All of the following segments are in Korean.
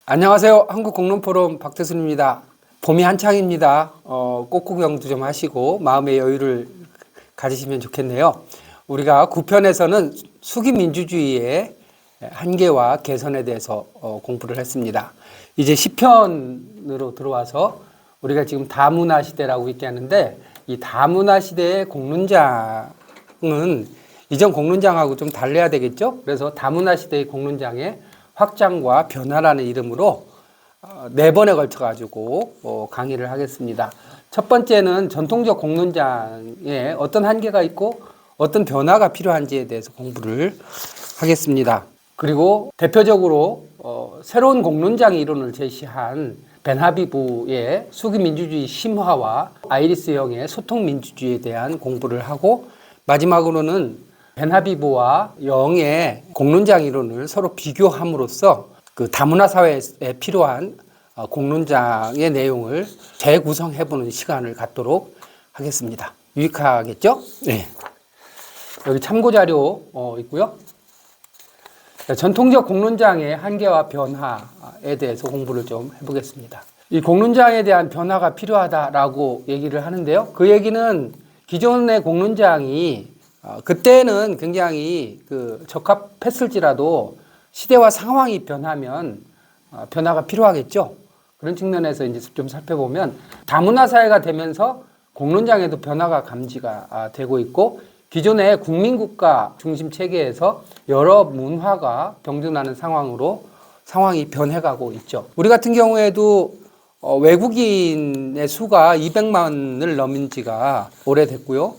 안녕하세요. 한국공론포럼 박태순입니다. 봄이 한창입니다. 꽃구경도 좀 하시고 마음의 여유를 가지시면 좋겠네요. 우리가 9편에서는 수기민주주의의 한계와 개선에 대해서 공부를 했습니다. 이제 10편으로 들어와서 우리가 지금 다문화 시대라고 얘기하는데, 이 다문화 시대의 공론장은 이전 공론장하고 좀 달라야 되겠죠? 그래서 다문화 시대의 공론장의 확장과 변화라는 이름으로 4번에 걸쳐 가지고 강의를 하겠습니다. 첫 번째는 전통적 공론장에 어떤 한계가 있고 어떤 변화가 필요한지에 대해서 공부를 하겠습니다. 그리고 대표적으로 새로운 공론장 이론을 제시한 벤하비부의 수기민주주의 심화와 아이리스 영의 소통민주주의에 대한 공부를 하고, 마지막으로는 벤하비부와 영의 공론장 이론을 서로 비교함으로써 그 다문화 사회에 필요한 공론장의 내용을 재구성해보는 시간을 갖도록 하겠습니다. 유익하겠죠? 네. 여기 참고자료 있고요. 전통적 공론장의 한계와 변화에 대해서 공부를 좀 해보겠습니다. 이 공론장에 대한 변화가 필요하다라고 얘기를 하는데요. 그 얘기는 기존의 공론장이 그때는 굉장히 적합했을지라도 시대와 상황이 변하면 변화가 필요하겠죠. 그런 측면에서 이제 좀 살펴보면 다문화 사회가 되면서 공론장에도 변화가 감지가 되고 있고, 기존의 국민국가 중심 체계에서 여러 문화가 병존하는 상황이 변해가고 있죠. 우리 같은 경우에도 외국인의 수가 200만을 넘은 지가 오래됐고요.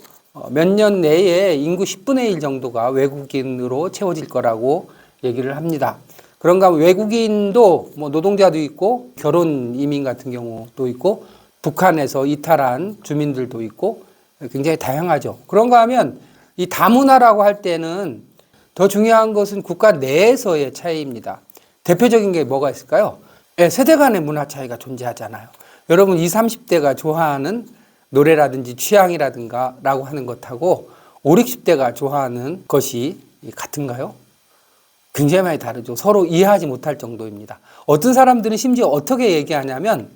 몇 년 내에 인구 10분의 1 정도가 외국인으로 채워질 거라고 얘기를 합니다. 그런가 하면 외국인도 노동자도 있고 결혼 이민 같은 경우도 있고 북한에서 이탈한 주민들도 있고 굉장히 다양하죠. 그런가 하면 이 다문화라고 할 때는 더 중요한 것은 국가 내에서의 차이입니다. 대표적인 게 뭐가 있을까요? 세대 간의 문화 차이가 존재하잖아요. 여러분 20, 30대가 좋아하는 노래라든지 취향이라든가 라고 하는 것하고 5, 60대가 좋아하는 것이 같은가요? 굉장히 많이 다르죠. 서로 이해하지 못할 정도입니다. 어떤 사람들은 심지어 어떻게 얘기하냐면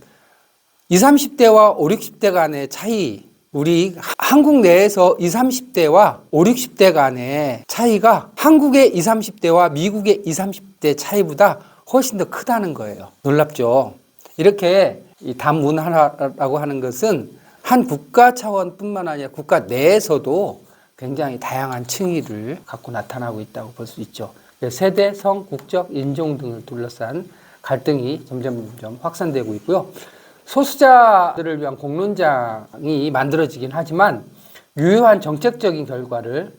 20, 30대와 5, 60대 간의 차이, 우리 한국 내에서 20, 30대와 5, 60대 간의 차이가 한국의 20, 30대와 미국의 20, 30대 차이보다 훨씬 더 크다는 거예요. 놀랍죠? 이렇게 이 다문화라고 하는 것은 한 국가 차원뿐만 아니라 국가 내에서도 굉장히 다양한 층위를 갖고 나타나고 있다고 볼 수 있죠. 세대, 성, 국적, 인종 등을 둘러싼 갈등이 점점 확산되고 있고요. 소수자들을 위한 공론장이 만들어지긴 하지만 유효한 정책적인 결과를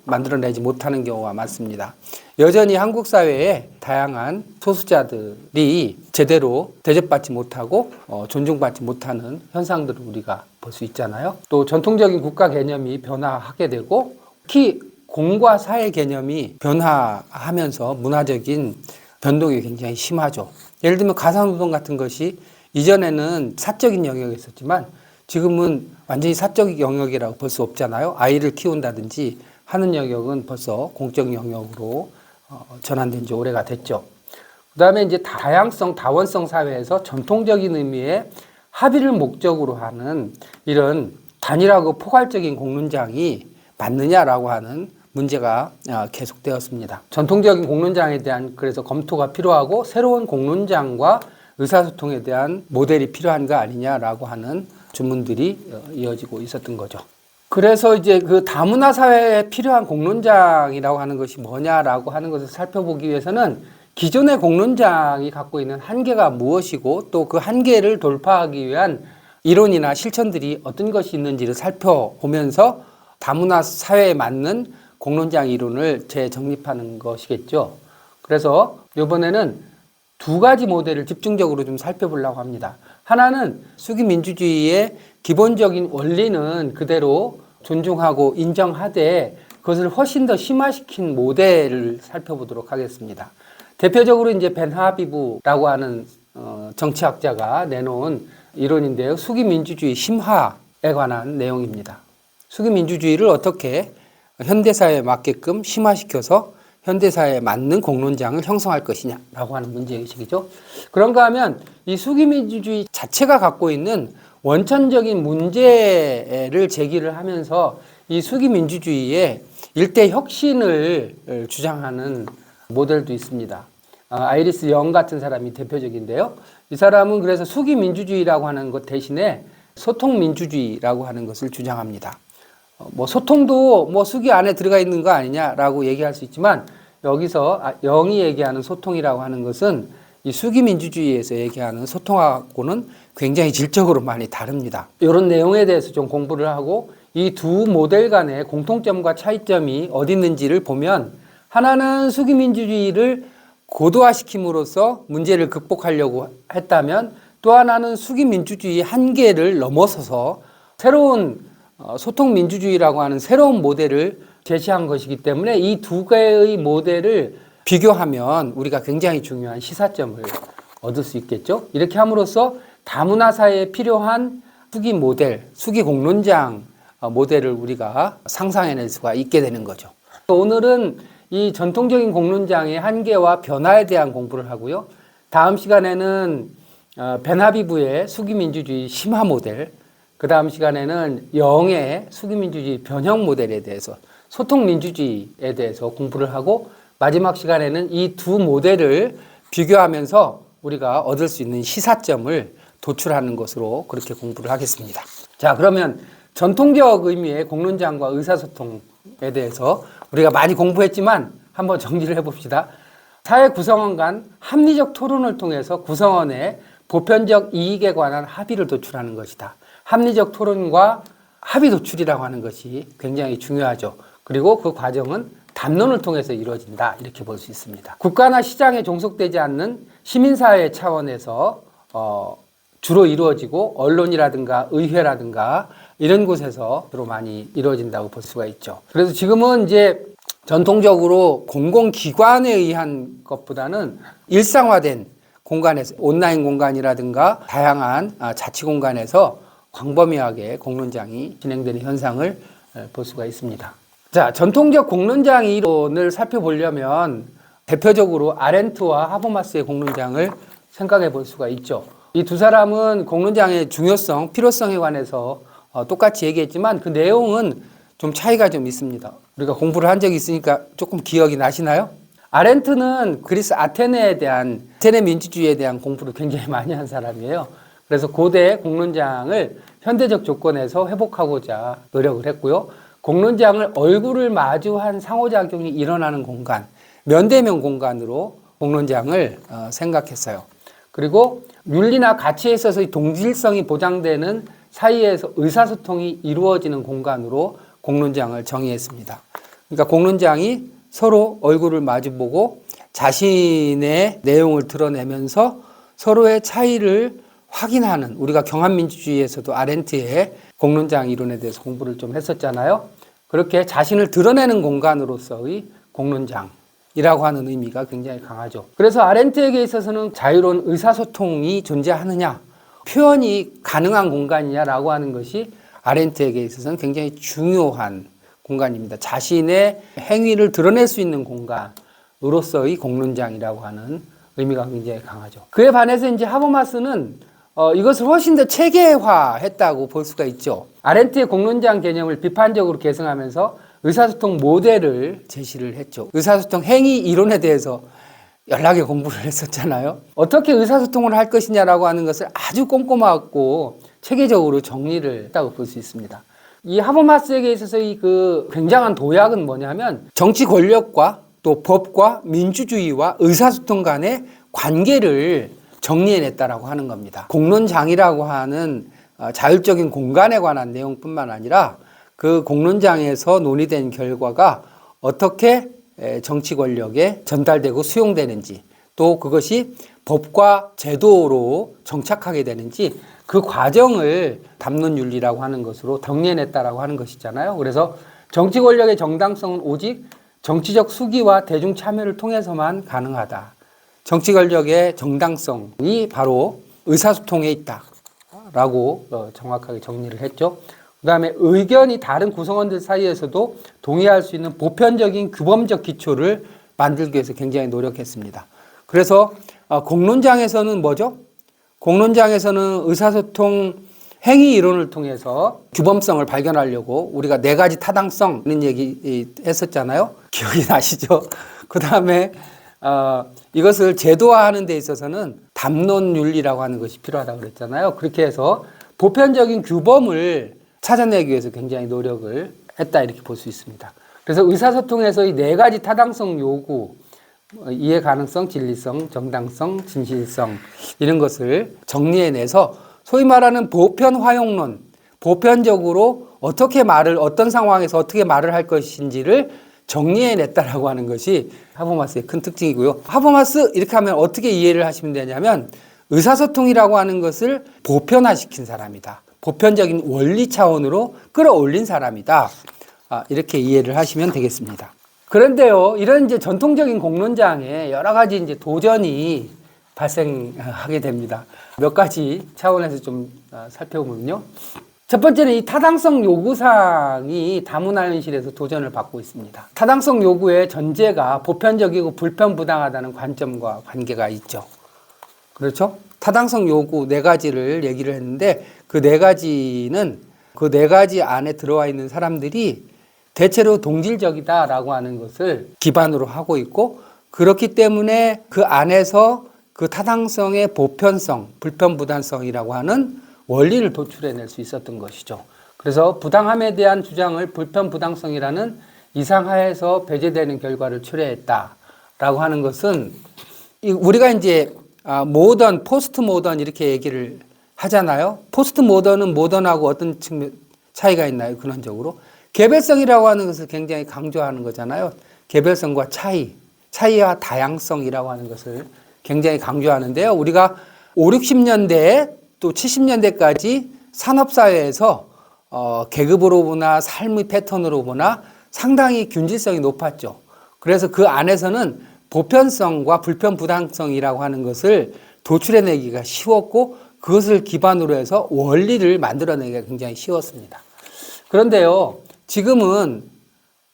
만들어내지 못하는 경우가 많습니다. 여전히 한국 사회에 다양한 소수자들이 제대로 대접받지 못하고 존중받지 못하는 현상들을 우리가 볼 수 있잖아요. 또 전통적인 국가 개념이 변화하게 되고, 특히 공과 사회 개념이 변화하면서 문화적인 변동이 굉장히 심하죠. 예를 들면 가사노동 같은 것이 이전에는 사적인 영역이 있었지만 지금은 완전히 사적 영역이라고 볼 수 없잖아요. 아이를 키운다든지 하는 영역은 벌써 공적 영역으로 전환된 지 오래가 됐죠. 그 다음에 이제 다양성, 다원성 사회에서 전통적인 의미의 합의를 목적으로 하는 이런 단일하고 포괄적인 공론장이 맞느냐라고 하는 문제가 계속되었습니다. 전통적인 공론장에 대한 그래서 검토가 필요하고, 새로운 공론장과 의사소통에 대한 모델이 필요한 거 아니냐라고 하는 주문들이 이어지고 있었던 거죠. 그래서 이제 그 다문화 사회에 필요한 공론장이라고 하는 것이 뭐냐라고 하는 것을 살펴보기 위해서는 기존의 공론장이 갖고 있는 한계가 무엇이고 또 그 한계를 돌파하기 위한 이론이나 실천들이 어떤 것이 있는지를 살펴보면서 다문화 사회에 맞는 공론장 이론을 재정립하는 것이겠죠. 그래서 이번에는 2가지 모델을 집중적으로 좀 살펴보려고 합니다. 하나는 수기민주주의의 기본적인 원리는 그대로 존중하고 인정하되 그것을 훨씬 더 심화시킨 모델을 살펴보도록 하겠습니다. 대표적으로 이제 벤하비부라고 하는 정치학자가 내놓은 이론인데요. 수기민주주의 심화에 관한 내용입니다. 수기민주주의를 어떻게 현대사회에 맞게끔 심화시켜서 현대사에 맞는 공론장을 형성할 것이냐라고 하는 문제의식이죠. 그런가 하면 이 수기민주주의 자체가 갖고 있는 원천적인 문제를 제기를 하면서 이 수기민주주의의 일대 혁신을 주장하는 모델도 있습니다. 아이리스 영 같은 사람이 대표적인데요. 이 사람은 그래서 수기민주주의라고 하는 것 대신에 소통민주주의라고 하는 것을 주장합니다. 뭐 소통도 뭐 수기 안에 들어가 있는 거 아니냐라고 얘기할 수 있지만 여기서 영이 얘기하는 소통이라고 하는 것은 이 수기민주주의에서 얘기하는 소통하고는 굉장히 질적으로 많이 다릅니다. 이런 내용에 대해서 좀 공부를 하고 이 두 모델 간의 공통점과 차이점이 어디 있는지를 보면 하나는 수기민주주의를 고도화시킴으로써 문제를 극복하려고 했다면 또 하나는 수기민주주의 한계를 넘어서서 새로운 소통민주주의라고 하는 새로운 모델을 제시한 것이기 때문에 이 두 개의 모델을 비교하면 우리가 굉장히 중요한 시사점을 얻을 수 있겠죠. 이렇게 함으로써 다문화사회에 필요한 수기 모델, 수기 공론장 모델을 우리가 상상해낼 수가 있게 되는 거죠. 오늘은 이 전통적인 공론장의 한계와 변화에 대한 공부를 하고요. 다음 시간에는 베나비브의 수기민주주의 심화 모델, 그 다음 시간에는 영의 수기민주주의 변형 모델에 대해서 소통민주주의에 대해서 공부를 하고 마지막 시간에는 이 두 모델을 비교하면서 우리가 얻을 수 있는 시사점을 도출하는 것으로 그렇게 공부를 하겠습니다. 자, 그러면 전통적 의미의 공론장과 의사소통에 대해서 우리가 많이 공부했지만 한번 정리를 해봅시다. 사회 구성원 간 합리적 토론을 통해서 구성원의 보편적 이익에 관한 합의를 도출하는 것이다. 합리적 토론과 합의 도출이라고 하는 것이 굉장히 중요하죠. 그리고 그 과정은 담론을 통해서 이루어진다. 이렇게 볼 수 있습니다. 국가나 시장에 종속되지 않는 시민사회 차원에서 주로 이루어지고 언론이라든가 의회라든가 이런 곳에서 주로 많이 이루어진다고 볼 수가 있죠. 그래서 지금은 이제 전통적으로 공공기관에 의한 것보다는 일상화된 공간에서 온라인 공간이라든가 다양한 자치 공간에서 광범위하게 공론장이 진행되는 현상을 볼 수가 있습니다. 자, 전통적 공론장 이론을 살펴보려면 대표적으로 아렌트와 하버마스의 공론장을 생각해 볼 수가 있죠. 이 두 사람은 공론장의 중요성, 필요성에 관해서 똑같이 얘기했지만 그 내용은 좀 차이가 좀 있습니다. 우리가 공부를 한 적이 있으니까 조금 기억이 나시나요? 아렌트는 그리스 아테네 민주주의에 대한 공부를 굉장히 많이 한 사람이에요. 그래서 고대 공론장을 현대적 조건에서 회복하고자 노력을 했고요. 공론장을 얼굴을 마주한 상호작용이 일어나는 공간, 면대면 공간으로 공론장을 생각했어요. 그리고 윤리나 가치에 있어서 동질성이 보장되는 사이에서 의사소통이 이루어지는 공간으로 공론장을 정의했습니다. 그러니까 공론장이 서로 얼굴을 마주보고 자신의 내용을 드러내면서 서로의 차이를 확인하는, 우리가 경합민주주의에서도 아렌트의 공론장 이론에 대해서 공부를 좀 했었잖아요. 그렇게 자신을 드러내는 공간으로서의 공론장이라고 하는 의미가 굉장히 강하죠. 그래서 아렌트에게 있어서는 자유로운 의사소통이 존재하느냐, 표현이 가능한 공간이냐라고 하는 것이 아렌트에게 있어서는 굉장히 중요한 공간입니다. 자신의 행위를 드러낼 수 있는 공간으로서의 공론장이라고 하는 의미가 굉장히 강하죠. 그에 반해서 이제 하버마스는 이것을 훨씬 더 체계화했다고 볼 수가 있죠. 아렌트의 공론장 개념을 비판적으로 계승하면서 의사소통 모델을 제시를 했죠. 의사소통 행위 이론에 대해서 연락에 공부를 했었잖아요. 어떻게 의사소통을 할 것이냐라고 하는 것을 아주 꼼꼼하고 체계적으로 정리를 했다고 볼 수 있습니다. 이 하버마스에게 있어서의 그 굉장한 도약은 뭐냐면 정치 권력과 또 법과 민주주의와 의사소통 간의 관계를 정리해냈다라고 하는 겁니다. 공론장이라고 하는 자율적인 공간에 관한 내용뿐만 아니라 그 공론장에서 논의된 결과가 어떻게 정치 권력에 전달되고 수용되는지, 또 그것이 법과 제도로 정착하게 되는지 그 과정을 담론윤리라고 하는 것으로 정리해냈다라고 하는 것이잖아요. 그래서 정치 권력의 정당성은 오직 정치적 수기와 대중 참여를 통해서만 가능하다. 정치 권력의 정당성이 바로 의사소통에 있다라고 정확하게 정리를 했죠. 그 다음에 의견이 다른 구성원들 사이에서도 동의할 수 있는 보편적인 규범적 기초를 만들기 위해서 굉장히 노력했습니다. 그래서 공론장에서는 뭐죠? 공론장에서는 의사소통 행위 이론을 통해서 규범성을 발견하려고 우리가 4가지 타당성 이런 얘기 했었잖아요. 기억이 나시죠? 그 다음에 이것을 제도화하는 데 있어서는 담론윤리라고 하는 것이 필요하다고 그랬잖아요. 그렇게 해서 보편적인 규범을 찾아내기 위해서 굉장히 노력을 했다 이렇게 볼 수 있습니다. 그래서 의사소통에서 이 4가지 타당성 요구, 이해 가능성, 진리성, 정당성, 진실성 이런 것을 정리해내서 소위 말하는 보편 화용론, 보편적으로 어떻게 말을 어떤 상황에서 어떻게 말을 할 것인지를 정리해냈다라고 하는 것이 하버마스의 큰 특징이고요. 하버마스 이렇게 하면 어떻게 이해를 하시면 되냐면 의사소통이라고 하는 것을 보편화시킨 사람이다. 보편적인 원리 차원으로 끌어올린 사람이다. 이렇게 이해를 하시면 되겠습니다. 그런데요, 이런 이제 전통적인 공론장에 여러 가지 이제 도전이 발생하게 됩니다. 몇 가지 차원에서 좀 살펴보면요. 첫 번째는 이 타당성 요구사항이 다문화 현실에서 도전을 받고 있습니다. 타당성 요구의 전제가 보편적이고 불편부당하다는 관점과 관계가 있죠. 그렇죠? 타당성 요구 4가지를 얘기를 했는데 그 4가지는 그 4가지 안에 들어와 있는 사람들이 대체로 동질적이다라고 하는 것을 기반으로 하고 있고 그렇기 때문에 그 안에서 그 타당성의 보편성, 불편부당성이라고 하는 원리를 도출해낼 수 있었던 것이죠. 그래서 부당함에 대한 주장을 불편부당성이라는 이상하에서 배제되는 결과를 초래했다라고 하는 것은 우리가 이제 모던, 포스트 모던 이렇게 얘기를 하잖아요. 포스트 모던은 모던하고 어떤 측면 차이가 있나요? 근원적으로 개별성이라고 하는 것을 굉장히 강조하는 거잖아요. 개별성과 차이와 다양성이라고 하는 것을 굉장히 강조하는데요. 우리가 5, 60년대에 또 70년대까지 산업사회에서 계급으로 보나 삶의 패턴으로 보나 상당히 균질성이 높았죠. 그래서 그 안에서는 보편성과 불편부당성이라고 하는 것을 도출해내기가 쉬웠고 그것을 기반으로 해서 원리를 만들어내기가 굉장히 쉬웠습니다. 그런데요, 지금은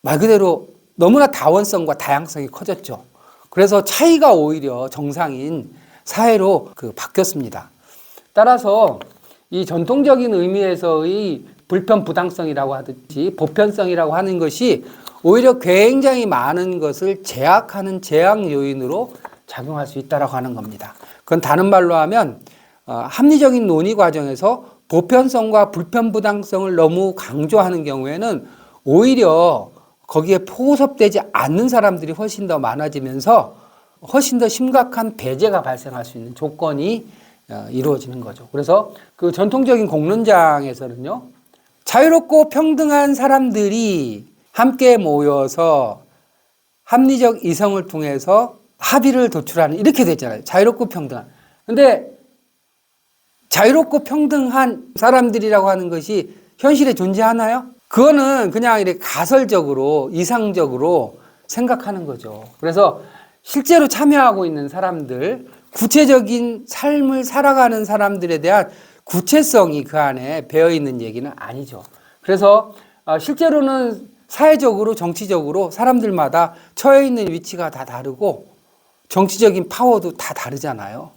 말 그대로 너무나 다원성과 다양성이 커졌죠. 그래서 차이가 오히려 정상인 사회로 바뀌었습니다. 따라서 이 전통적인 의미에서의 불편부당성이라고 하듯이 보편성이라고 하는 것이 오히려 굉장히 많은 것을 제약하는 제약 요인으로 작용할 수 있다고 하는 겁니다. 그건 다른 말로 하면 합리적인 논의 과정에서 보편성과 불편부당성을 너무 강조하는 경우에는 오히려 거기에 포섭되지 않는 사람들이 훨씬 더 많아지면서 훨씬 더 심각한 배제가 발생할 수 있는 조건이 이루어지는 거죠. 그래서 그 전통적인 공론장에서는요, 자유롭고 평등한 사람들이 함께 모여서 합리적 이성을 통해서 합의를 도출하는 이렇게 됐잖아요. 자유롭고 평등한. 근데 자유롭고 평등한 사람들이라고 하는 것이 현실에 존재하나요? 그거는 그냥 이렇게 가설적으로 이상적으로 생각하는 거죠. 그래서 실제로 참여하고 있는 사람들, 구체적인 삶을 살아가는 사람들에 대한 구체성이 그 안에 배어 있는 얘기는 아니죠. 그래서 실제로는 사회적으로 정치적으로 사람들마다 처해 있는 위치가 다 다르고 정치적인 파워도 다 다르잖아요.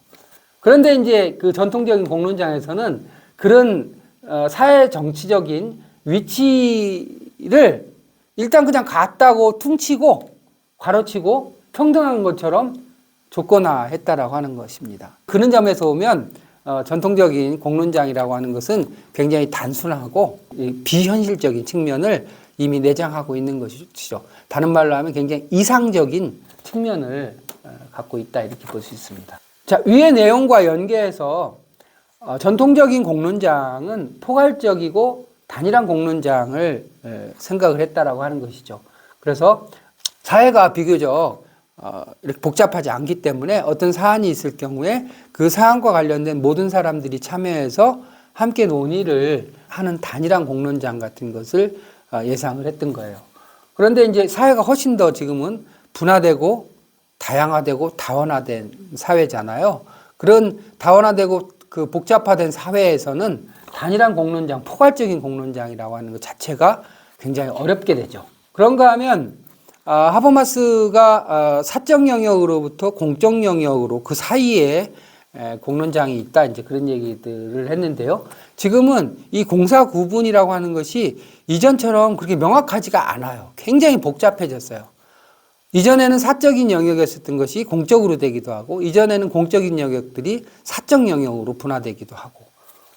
그런데 이제 그 전통적인 공론장에서는 그런 사회 정치적인 위치를 일단 그냥 같다고 퉁치고 가로치고 평등한 것처럼 조건화했다라고 하는 것입니다. 그런 점에서 보면 전통적인 공론장이라고 하는 것은 굉장히 단순하고 비현실적인 측면을 이미 내장하고 있는 것이죠. 다른 말로 하면 굉장히 이상적인 측면을 갖고 있다 이렇게 볼 수 있습니다. 자, 위의 내용과 연계해서 전통적인 공론장은 포괄적이고 단일한 공론장을 생각을 했다라고 하는 것이죠. 그래서 사회가 비교적 이렇게 복잡하지 않기 때문에 어떤 사안이 있을 경우에 그 사안과 관련된 모든 사람들이 참여해서 함께 논의를 하는 단일한 공론장 같은 것을 예상을 했던 거예요. 그런데 이제 사회가 훨씬 더 지금은 분화되고 다양화되고 다원화된 사회잖아요. 그런 다원화되고 그 복잡화된 사회에서는 단일한 공론장, 포괄적인 공론장이라고 하는 것 자체가 굉장히 어렵게 되죠. 그런가 하면 하버마스가 사적 영역으로부터 공적 영역으로 그 사이에 공론장이 있다, 이제 그런 얘기들을 했는데요. 지금은 이 공사 구분이라고 하는 것이 이전처럼 그렇게 명확하지가 않아요. 굉장히 복잡해졌어요. 이전에는 사적인 영역이었던 것이 공적으로 되기도 하고, 이전에는 공적인 영역들이 사적 영역으로 분화되기도 하고,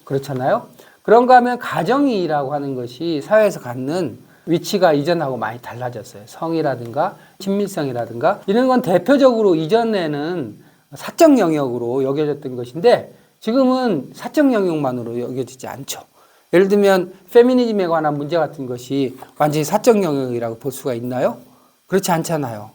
그렇잖아요. 그런가 하면 가정이라고 하는 것이 사회에서 갖는 위치가 이전하고 많이 달라졌어요. 성이라든가 친밀성이라든가 이런 건 대표적으로 이전에는 사적 영역으로 여겨졌던 것인데 지금은 사적 영역만으로 여겨지지 않죠. 예를 들면 페미니즘에 관한 문제 같은 것이 완전히 사적 영역이라고 볼 수가 있나요? 그렇지 않잖아요.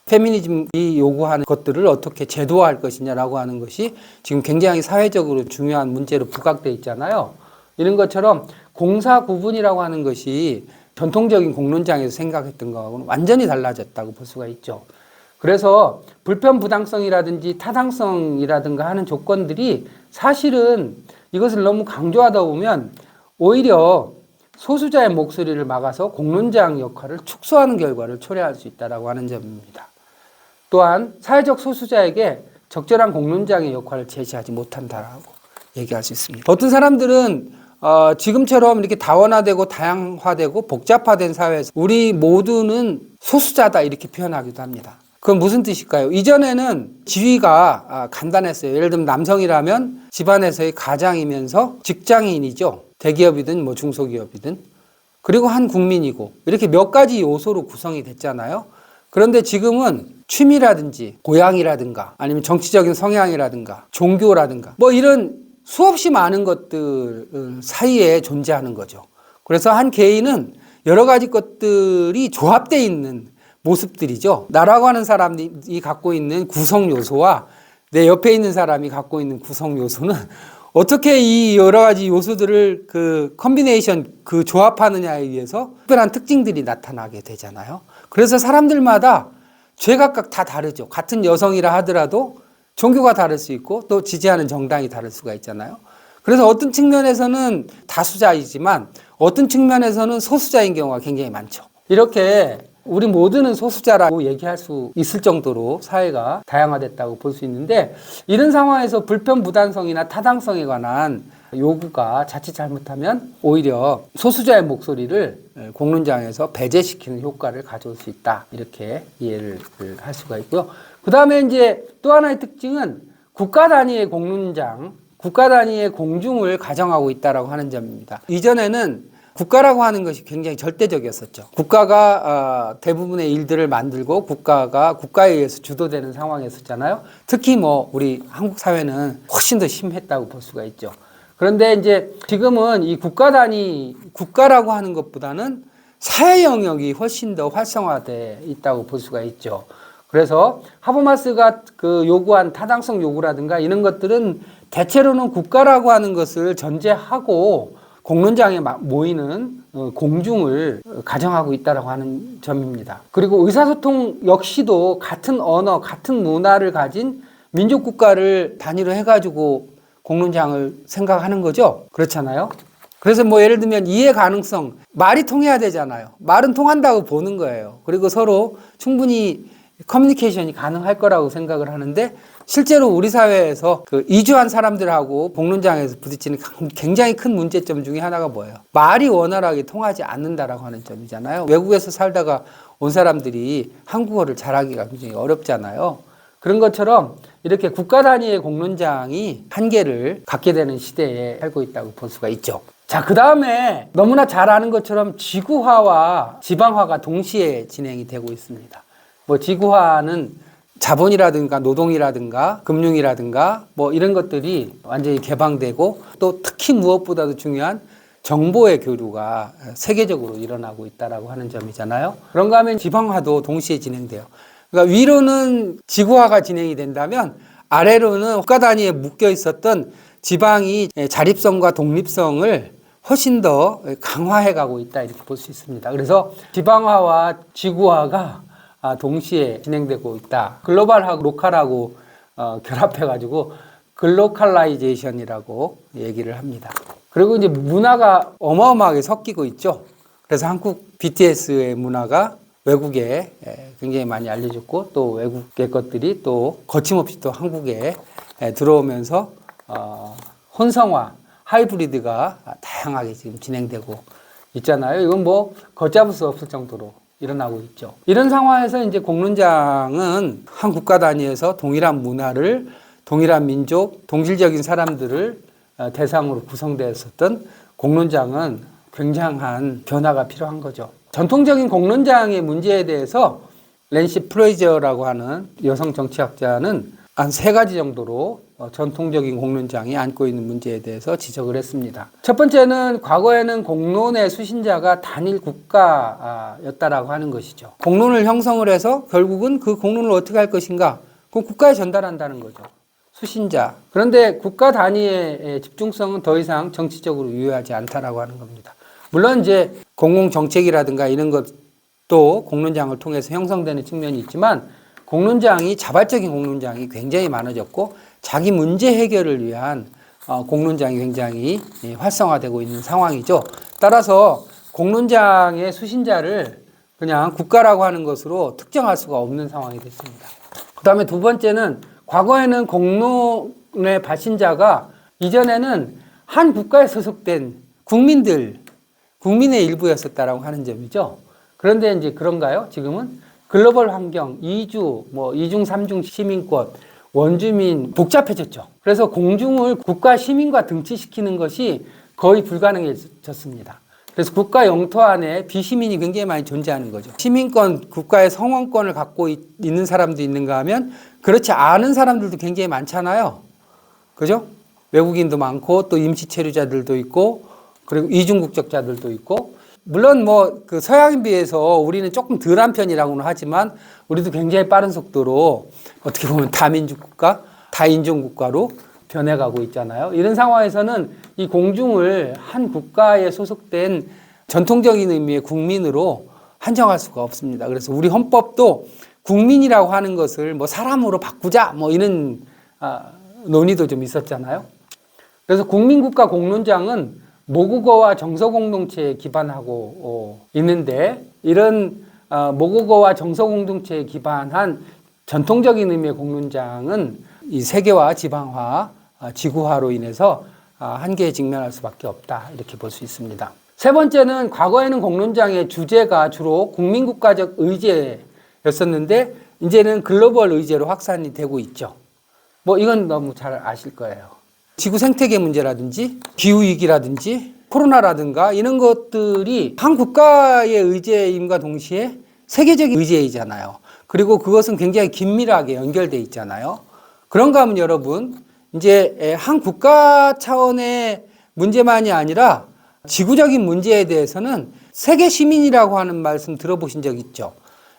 페미니즘이 요구하는 것들을 어떻게 제도화할 것이냐라고 하는 것이 지금 굉장히 사회적으로 중요한 문제로 부각되어 있잖아요. 이런 것처럼 공사 구분이라고 하는 것이 전통적인 공론장에서 생각했던 것하고는 완전히 달라졌다고 볼 수가 있죠. 그래서 불편 부당성이라든지 타당성이라든가 하는 조건들이 사실은 이것을 너무 강조하다 보면 오히려 소수자의 목소리를 막아서 공론장 역할을 축소하는 결과를 초래할 수 있다고 하는 점입니다. 또한 사회적 소수자에게 적절한 공론장의 역할을 제시하지 못한다라고 얘기할 수 있습니다. 어떤 사람들은 지금처럼 이렇게 다원화되고 다양화되고 복잡화된 사회에서 우리 모두는 소수자다 이렇게 표현하기도 합니다. 그건 무슨 뜻일까요? 이전에는 지위가 간단했어요. 예를 들면 남성이라면 집안에서의 가장이면서 직장인이죠. 대기업이든 뭐 중소기업이든. 그리고 한 국민이고 이렇게 몇 가지 요소로 구성이 됐잖아요. 그런데 지금은 취미라든지 고향이라든가 아니면 정치적인 성향이라든가 종교라든가 뭐 이런 수없이 많은 것들 사이에 존재하는 거죠. 그래서 한 개인은 여러 가지 것들이 조합되어 있는 모습들이죠. 나라고 하는 사람이 갖고 있는 구성 요소와 내 옆에 있는 사람이 갖고 있는 구성 요소는 어떻게 이 여러 가지 요소들을 그 컨비네이션, 그 조합하느냐에 의해서 특별한 특징들이 나타나게 되잖아요. 그래서 사람들마다 제각각 다 다르죠. 같은 여성이라 하더라도 종교가 다를 수 있고 또 지지하는 정당이 다를 수가 있잖아요. 그래서 어떤 측면에서는 다수자이지만 어떤 측면에서는 소수자인 경우가 굉장히 많죠. 이렇게 우리 모두는 소수자라고 얘기할 수 있을 정도로 사회가 다양화됐다고 볼 수 있는데 이런 상황에서 불편 부당성이나 타당성에 관한 요구가 자칫 잘못하면 오히려 소수자의 목소리를 공론장에서 배제시키는 효과를 가져올 수 있다. 이렇게 이해를 할 수가 있고요. 그 다음에 이제 또 하나의 특징은 국가 단위의 공론장, 국가 단위의 공중을 가정하고 있다라고 하는 점입니다. 이전에는 국가라고 하는 것이 굉장히 절대적이었었죠. 국가가 대부분의 일들을 만들고 국가가 국가에 의해서 주도되는 상황이었었잖아요. 특히 뭐 우리 한국 사회는 훨씬 더 심했다고 볼 수가 있죠. 그런데 이제 지금은 이 국가 단위, 국가라고 하는 것보다는 사회 영역이 훨씬 더 활성화되어 있다고 볼 수가 있죠. 그래서 하버마스가 그 요구한 타당성 요구라든가 이런 것들은 대체로는 국가라고 하는 것을 전제하고 공론장에 모이는 공중을 가정하고 있다고 하는 점입니다. 그리고 의사소통 역시도 같은 언어, 같은 문화를 가진 민족국가를 단위로 해가지고 공론장을 생각하는 거죠. 그렇잖아요. 그래서 뭐 예를 들면 이해 가능성, 말이 통해야 되잖아요. 말은 통한다고 보는 거예요. 그리고 서로 충분히 커뮤니케이션이 가능할 거라고 생각을 하는데 실제로 우리 사회에서 그 이주한 사람들하고 공론장에서 부딪히는 굉장히 큰 문제점 중에 하나가 뭐예요? 말이 원활하게 통하지 않는다라고 하는 점이잖아요. 외국에서 살다가 온 사람들이 한국어를 잘하기가 굉장히 어렵잖아요. 그런 것처럼 이렇게 국가 단위의 공론장이 한계를 갖게 되는 시대에 살고 있다고 볼 수가 있죠. 자, 그 다음에 너무나 잘 아는 것처럼 지구화와 지방화가 동시에 진행이 되고 있습니다. 뭐 지구화는 자본이라든가 노동이라든가 금융이라든가 뭐 이런 것들이 완전히 개방되고 또 특히 무엇보다도 중요한 정보의 교류가 세계적으로 일어나고 있다라고 하는 점이잖아요. 그런가 하면 지방화도 동시에 진행돼요. 그러니까 위로는 지구화가 진행이 된다면 아래로는 국가 단위에 묶여 있었던 지방이 자립성과 독립성을 훨씬 더 강화해 가고 있다 이렇게 볼 수 있습니다. 그래서 지방화와 지구화가 동시에 진행되고 있다. 글로벌하고 로컬하고 결합해가지고 글로컬라이제이션이라고 얘기를 합니다. 그리고 이제 문화가 어마어마하게 섞이고 있죠. 그래서 한국 BTS의 문화가 외국에 굉장히 많이 알려졌고 또 외국의 것들이 또 거침없이 또 한국에 들어오면서 혼성화, 하이브리드가 다양하게 지금 진행되고 있잖아요. 이건 뭐 걷잡을 수 없을 정도로 일어나고 있죠. 이런 상황에서 이제 공론장은 한 국가 단위에서 동일한 문화를, 동일한 민족, 동질적인 사람들을 대상으로 구성되었었던 공론장은 굉장한 변화가 필요한 거죠. 전통적인 공론장의 문제에 대해서 낸시 프레이저라고 하는 여성 정치학자는 한 3가지 정도로 전통적인 공론장이 안고 있는 문제에 대해서 지적을 했습니다. 첫 번째는 과거에는 공론의 수신자가 단일 국가였다라고 하는 것이죠. 공론을 형성을 해서 결국은 그 공론을 어떻게 할 것인가? 그 국가에 전달한다는 거죠. 수신자. 그런데 국가 단위의 집중성은 더 이상 정치적으로 유효하지 않다라고 하는 겁니다. 물론 이제 공공정책이라든가 이런 것도 공론장을 통해서 형성되는 측면이 있지만 공론장이 자발적인 공론장이 굉장히 많아졌고 자기 문제 해결을 위한 공론장이 굉장히 활성화되고 있는 상황이죠. 따라서 공론장의 수신자를 그냥 국가라고 하는 것으로 특정할 수가 없는 상황이 됐습니다. 그 다음에 두 번째는 과거에는 공론의 발신자가 이전에는 한 국가에 소속된 국민의 일부였었다라고 하는 점이죠. 그런데 이제 그런가요? 지금은 글로벌 환경, 이주, 이중, 삼중 시민권, 원주민 복잡해졌죠. 그래서 공중을 국가 시민과 등치시키는 것이 거의 불가능해졌습니다. 그래서 국가 영토 안에 비시민이 굉장히 많이 존재하는 거죠. 시민권, 국가의 성원권을 갖고 있는 사람도 있는가 하면 그렇지 않은 사람들도 굉장히 많잖아요. 그죠? 외국인도 많고 또 임시 체류자들도 있고 그리고 이중 국적자들도 있고 물론 그 서양에 비해서 우리는 조금 덜한 편이라고는 하지만 우리도 굉장히 빠른 속도로 어떻게 보면 다민족 국가, 다인종 국가로 변해가고 있잖아요. 이런 상황에서는 이 공중을 한 국가에 소속된 전통적인 의미의 국민으로 한정할 수가 없습니다. 그래서 우리 헌법도 국민이라고 하는 것을 사람으로 바꾸자 이런 논의도 좀 있었잖아요. 그래서 국민국가 공론장은 모국어와 정서 공동체에 기반하고 있는데 이런 모국어와 정서 공동체에 기반한 전통적인 의미의 공론장은 이 세계화, 지방화, 지구화로 인해서 한계에 직면할 수밖에 없다 이렇게 볼 수 있습니다. 세 번째는 과거에는 공론장의 주제가 주로 국민국가적 의제였었는데 이제는 글로벌 의제로 확산이 되고 있죠. 이건 너무 잘 아실 거예요. 지구 생태계 문제라든지 기후위기라든지 코로나라든가 이런 것들이 한 국가의 의제임과 동시에 세계적인 의제이잖아요. 그리고 그것은 굉장히 긴밀하게 연결되어 있잖아요. 그런가 하면 여러분 이제 한 국가 차원의 문제만이 아니라 지구적인 문제에 대해서는 세계 시민이라고 하는 말씀 들어보신 적 있죠?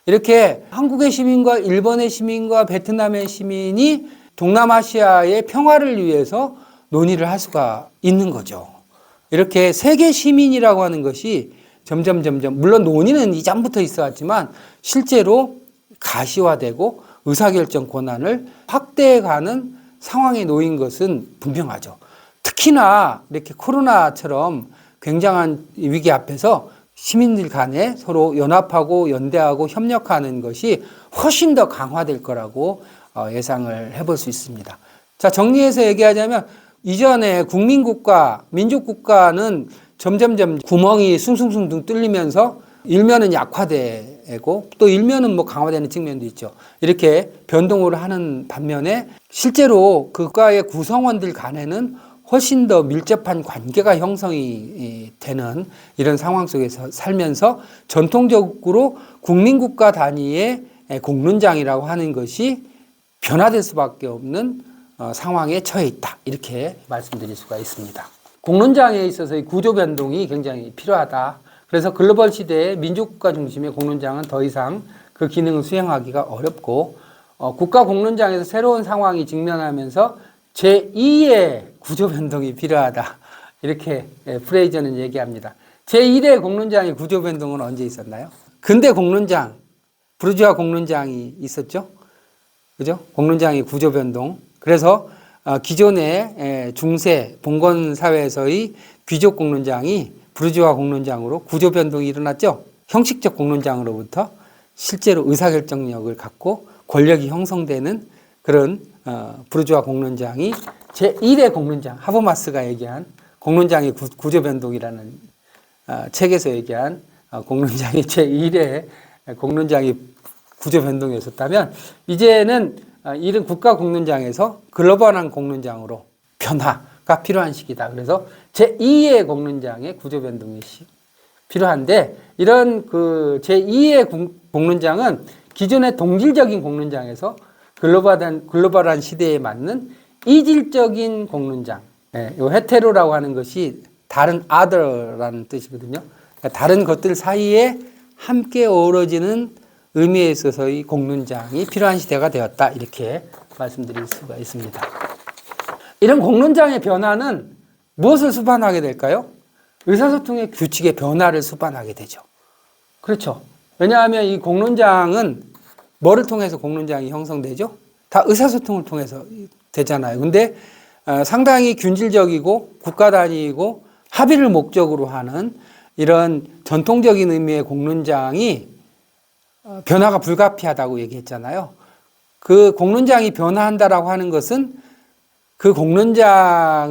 이렇게 한국의 시민과 일본의 시민과 베트남의 시민이 동남아시아의 평화를 위해서 논의를 할 수가 있는 거죠. 이렇게 세계 시민이라고 하는 것이 점점 물론 논의는 이전부터 있어 왔지만 실제로 가시화되고 의사결정 권한을 확대해가는 상황에 놓인 것은 분명하죠. 특히나 이렇게 코로나처럼 굉장한 위기 앞에서 시민들 간에 서로 연합하고 연대하고 협력하는 것이 훨씬 더 강화될 거라고 예상을 해볼 수 있습니다. 자, 정리해서 얘기하자면 이전에 국민국가, 민족국가는 점점점 구멍이 숭숭숭 뚫리면서 일면은 약화되고 또 일면은 강화되는 측면도 있죠. 이렇게 변동을 하는 반면에 실제로 국가의 구성원들 간에는 훨씬 더 밀접한 관계가 형성이 되는 이런 상황 속에서 살면서 전통적으로 국민국가 단위의 공론장이라고 하는 것이 변화될 수밖에 없는 상황에 처해 있다. 이렇게 말씀드릴 수가 있습니다. 공론장에 있어서의 구조 변동이 굉장히 필요하다. 그래서 글로벌 시대의 민족국가 중심의 공론장은 더 이상 그 기능을 수행하기가 어렵고 국가 공론장에서 새로운 상황이 직면하면서 제2의 구조 변동이 필요하다. 이렇게 프레이저는 얘기합니다. 제1의 공론장의 구조 변동은 언제 있었나요? 근대 공론장, 부르주아 공론장이 있었죠. 그죠? 공론장의 구조 변동. 그래서 기존의 중세 봉건 사회에서의 귀족 공론장이 부르주아 공론장으로 구조 변동이 일어났죠. 형식적 공론장으로부터 실제로 의사결정력을 갖고 권력이 형성되는 그런 부르주아 공론장이 제1의 공론장, 하버마스가 얘기한 공론장의 구조변동이라는 책에서 얘기한 공론장이 제1의 공론장이 구조변동이었다면 이제는 이런 국가공론장에서 글로벌한 공론장으로 변화가 필요한 시기다. 그래서 제2의 공론장의 구조변동이 필요한데 이런 그 제2의 공론장은 기존의 동질적인 공론장에서 글로벌한 시대에 맞는 이질적인 공론장, 이 헤테로라고 하는 것이 다른 other라는 뜻이거든요. 그러니까 다른 것들 사이에 함께 어우러지는 의미에 있어서의 공론장이 필요한 시대가 되었다. 이렇게 말씀드릴 수가 있습니다. 이런 공론장의 변화는 무엇을 수반하게 될까요? 의사소통의 규칙의 변화를 수반하게 되죠. 그렇죠. 왜냐하면 이 공론장은 뭐를 통해서 공론장이 형성되죠? 다 의사소통을 통해서 되잖아요. 근데 상당히 균질적이고 국가 단위이고 합의를 목적으로 하는 이런 전통적인 의미의 공론장이 변화가 불가피하다고 얘기했잖아요. 그 공론장이 변화한다라고 하는 것은 그 공론장을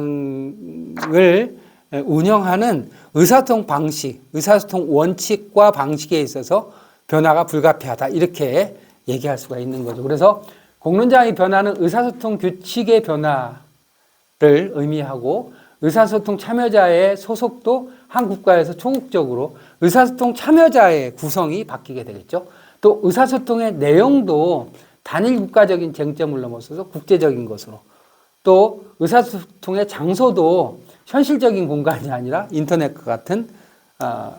운영하는 의사소통 방식, 의사소통 원칙과 방식에 있어서 변화가 불가피하다. 이렇게 얘기할 수가 있는 거죠. 그래서 공론장의 변화는 의사소통 규칙의 변화를 의미하고 의사소통 참여자의 소속도 한 국가에서 초국적으로 의사소통 참여자의 구성이 바뀌게 되겠죠. 또 의사소통의 내용도 단일 국가적인 쟁점을 넘어서서 국제적인 것으로 또 의사소통의 장소도 현실적인 공간이 아니라 인터넷과 같은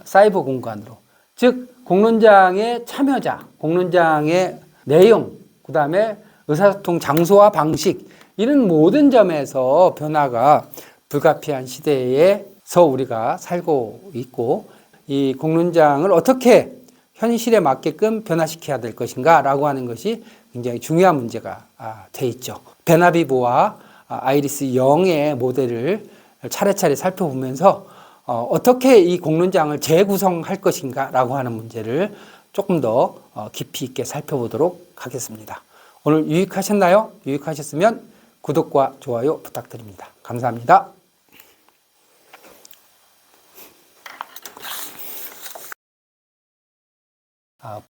사이버 공간으로 즉 공론장의 참여자, 공론장의 내용, 그 다음에 의사소통 장소와 방식 이런 모든 점에서 변화가 불가피한 시대에서 우리가 살고 있고 이 공론장을 어떻게 현실에 맞게끔 변화시켜야 될 것인가 라고 하는 것이 굉장히 중요한 문제가 돼 있죠. 베나비보와 아이리스 영의 모델을 차례차례 살펴보면서 어떻게 이 공론장을 재구성할 것인가 라고 하는 문제를 조금 더 깊이 있게 살펴보도록 하겠습니다. 오늘 유익하셨나요? 유익하셨으면 구독과 좋아요 부탁드립니다. 감사합니다.